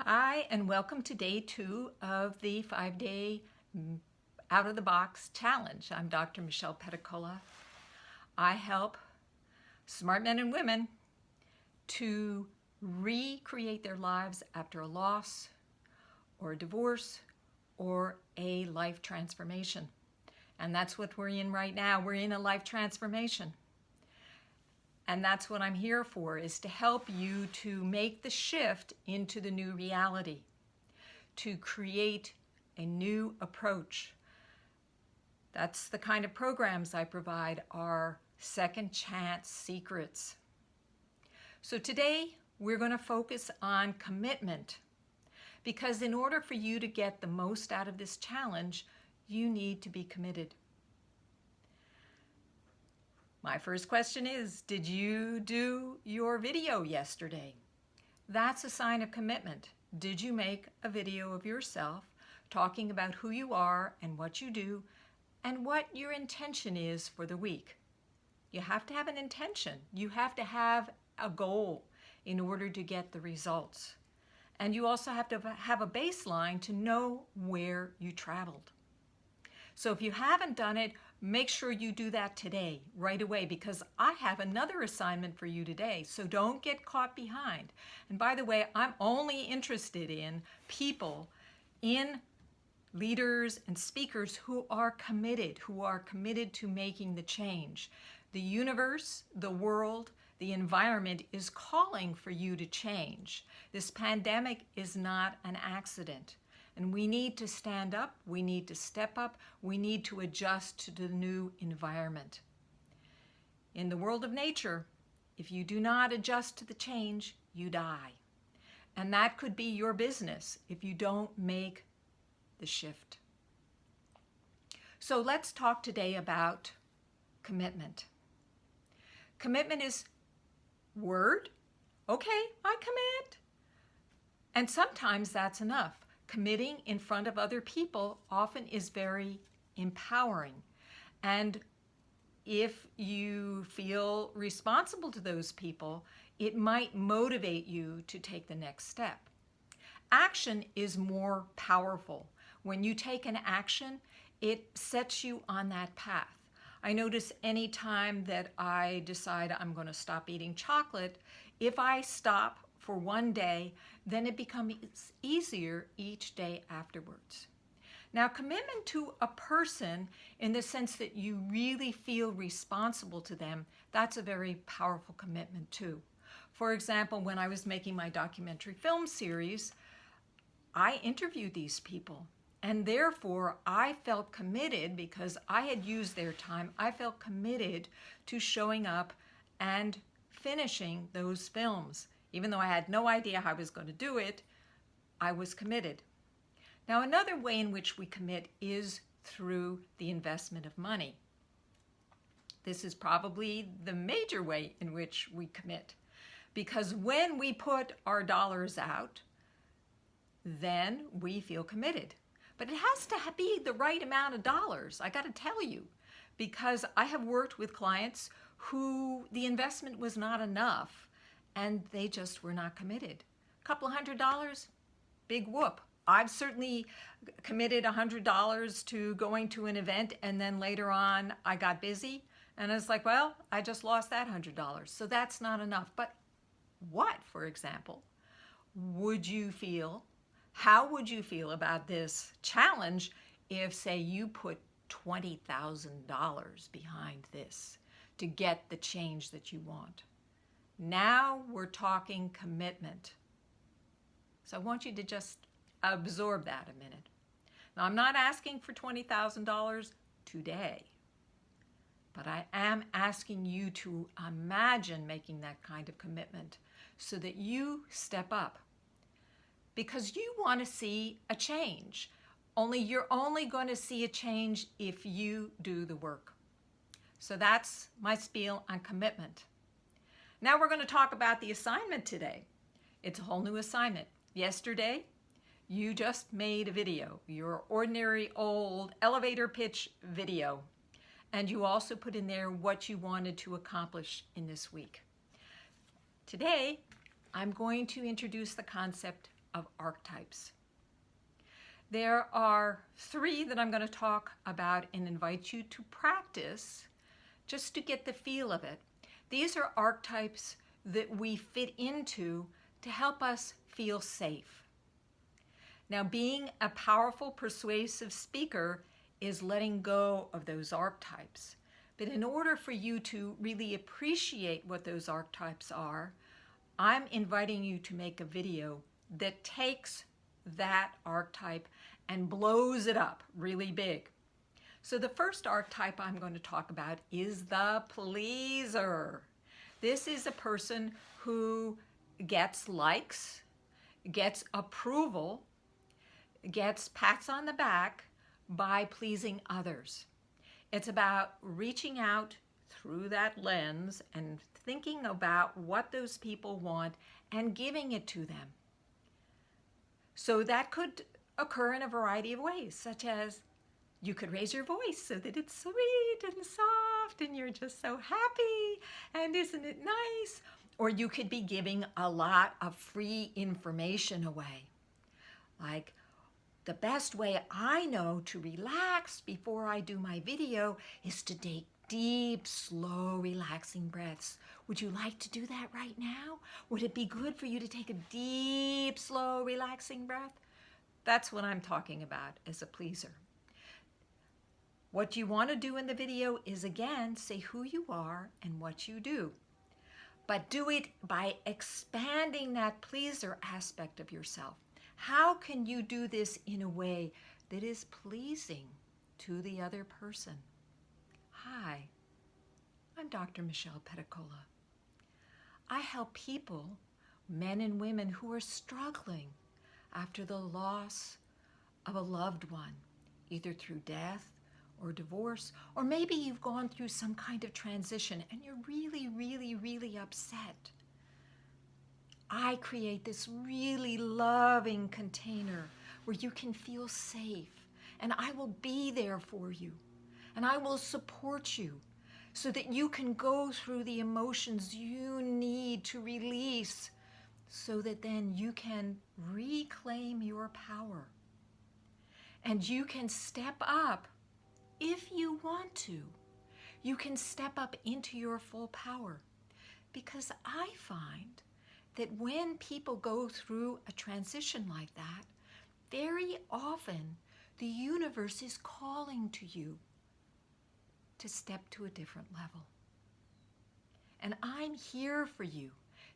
Hi, and welcome to day 2 of the 5-day out-of-the-box challenge. I'm Dr. Michelle Pedicola. I help smart men and women to recreate their lives after a loss or a divorce or a life transformation. And that's what we're in right now. We're in a life transformation. And that's what I'm here for, is to help you to make the shift into the new reality, to create a new approach. That's the kind of programs I provide, are second chance secrets. So today we're going to focus on commitment, because in order for you to get the most out of this challenge, you need to be committed. My first question is, did you do your video yesterday? That's a sign of commitment. Did you make a video of yourself talking about who you are and what you do and what your intention is for the week? You have to have an intention. You have to have a goal in order to get the results. And you also have to have a baseline to know where you traveled. So if you haven't done it, make sure you do that today, right away, because I have another assignment for you today, so don't get caught behind. And by the way, I'm only interested in people, in leaders and speakers who are committed to making the change. The universe, the world, the environment is calling for you to change. This pandemic is not an accident. And we need to stand up, we need to step up, we need to adjust to the new environment. In the world of nature, if you do not adjust to the change, you die. And that could be your business if you don't make the shift. So let's talk today about commitment. Commitment is word, okay, I commit. And sometimes that's enough. Committing in front of other people often is very empowering. And if you feel responsible to those people, it might motivate you to take the next step. Action is more powerful. When you take an action, it sets you on that path. I notice any time that I decide I'm going to stop eating chocolate, if I stop for one day, then it becomes easier each day afterwards. Now, commitment to a person in the sense that you really feel responsible to them, that's a very powerful commitment too. For example, when I was making my documentary film series, I interviewed these people, and therefore I felt committed because I had used their time. I felt committed to showing up and finishing those films. Even though I had no idea how I was going to do it, I was committed. Now, another way in which we commit is through the investment of money. This is probably the major way in which we commit, because when we put our dollars out, then we feel committed. But it has to be the right amount of dollars, I got to tell you, because I have worked with clients who the investment was not enough, and they just were not committed. A couple of $100, big whoop. I've certainly committed $100 to going to an event, and then later on I got busy, and I was like, well, I just lost that $100. So that's not enough. But what, for example, would you feel, how would you feel about this challenge if, say, you put $20,000 behind this to get the change that you want? Now we're talking commitment. So I want you to just absorb that a minute. Now, I'm not asking for $20,000 today, but I am asking you to imagine making that kind of commitment so that you step up, because you want to see a change. You're only going to see a change if you do the work. So that's my spiel on commitment. Now we're going to talk about the assignment today. It's a whole new assignment. Yesterday, you just made a video, your ordinary old elevator pitch video, and you also put in there what you wanted to accomplish in this week. Today, I'm going to introduce the concept of archetypes. There are 3 that I'm going to talk about and invite you to practice just to get the feel of it. These are archetypes that we fit into to help us feel safe. Now, being a powerful, persuasive speaker is letting go of those archetypes. But in order for you to really appreciate what those archetypes are, I'm inviting you to make a video that takes that archetype and blows it up really big. So the first archetype I'm going to talk about is the pleaser. This is a person who gets likes, gets approval, gets pats on the back by pleasing others. It's about reaching out through that lens and thinking about what those people want and giving it to them. So that could occur in a variety of ways, such as you could raise your voice so that it's sweet and soft and you're just so happy and isn't it nice? Or you could be giving a lot of free information away. Like, the best way I know to relax before I do my video is to take deep, slow, relaxing breaths. Would you like to do that right now? Would it be good for you to take a deep, slow, relaxing breath? That's what I'm talking about as a pleaser. What you want to do in the video is, again, say who you are and what you do. But do it by expanding that pleaser aspect of yourself. How can you do this in a way that is pleasing to the other person? Hi, I'm Dr. Michelle Pedicola. I help people, men and women who are struggling after the loss of a loved one, either through death or divorce, or maybe you've gone through some kind of transition and you're really, really, really upset. I create this really loving container where you can feel safe, and I will be there for you, and I will support you so that you can go through the emotions you need to release so that then you can reclaim your power. And you can step up if you want to. You can step up into your full power, because I find that when people go through a transition like that, very often the universe is calling to you to step to a different level. And I'm here for you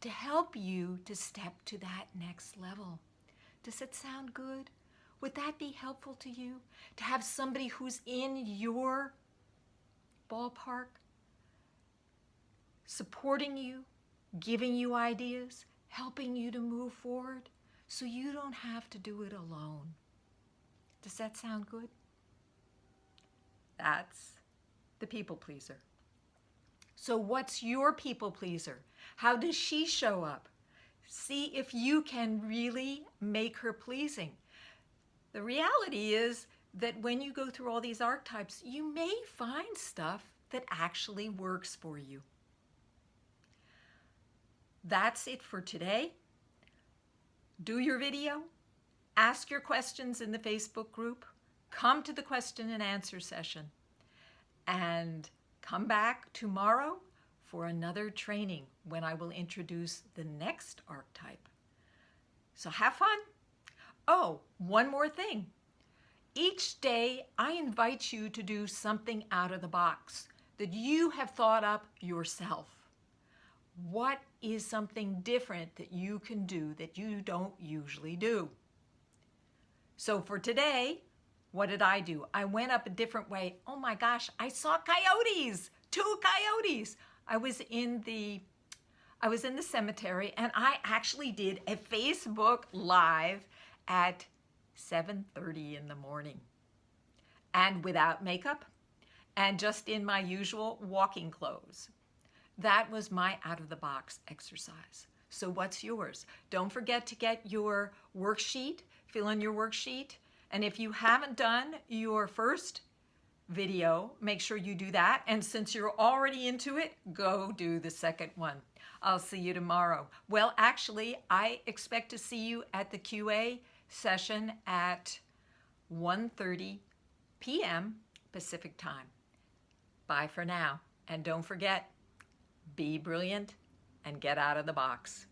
to help you to step to that next level. Does it sound good? Would that be helpful to you? To have somebody who's in your ballpark, supporting you, giving you ideas, helping you to move forward so you don't have to do it alone. Does that sound good? That's the people pleaser. So what's your people pleaser? How does she show up? See if you can really make her pleasing. The reality is that when you go through all these archetypes, you may find stuff that actually works for you. That's it for today. Do your video, ask your questions in the Facebook group, come to the question and answer session, and come back tomorrow for another training when I will introduce the next archetype. So have fun. Oh, one more thing. Each day I invite you to do something out of the box that you have thought up yourself. What is something different that you can do that you don't usually do? So for today, what did I do? I went up a different way. Oh my gosh, I saw coyotes, 2 coyotes. I was in the cemetery and I actually did a Facebook Live at 7:30 in the morning, and without makeup and just in my usual walking clothes. That was my out-of-the-box exercise. So what's yours? Don't forget to get your worksheet, fill in your worksheet, and if you haven't done your first video, make sure you do that, and since you're already into it, go do the second one. I'll see you tomorrow. Well, actually, I expect to see you at the QA session at 1:30 p.m. Pacific time. Bye for now. And don't forget, be brilliant and get out of the box.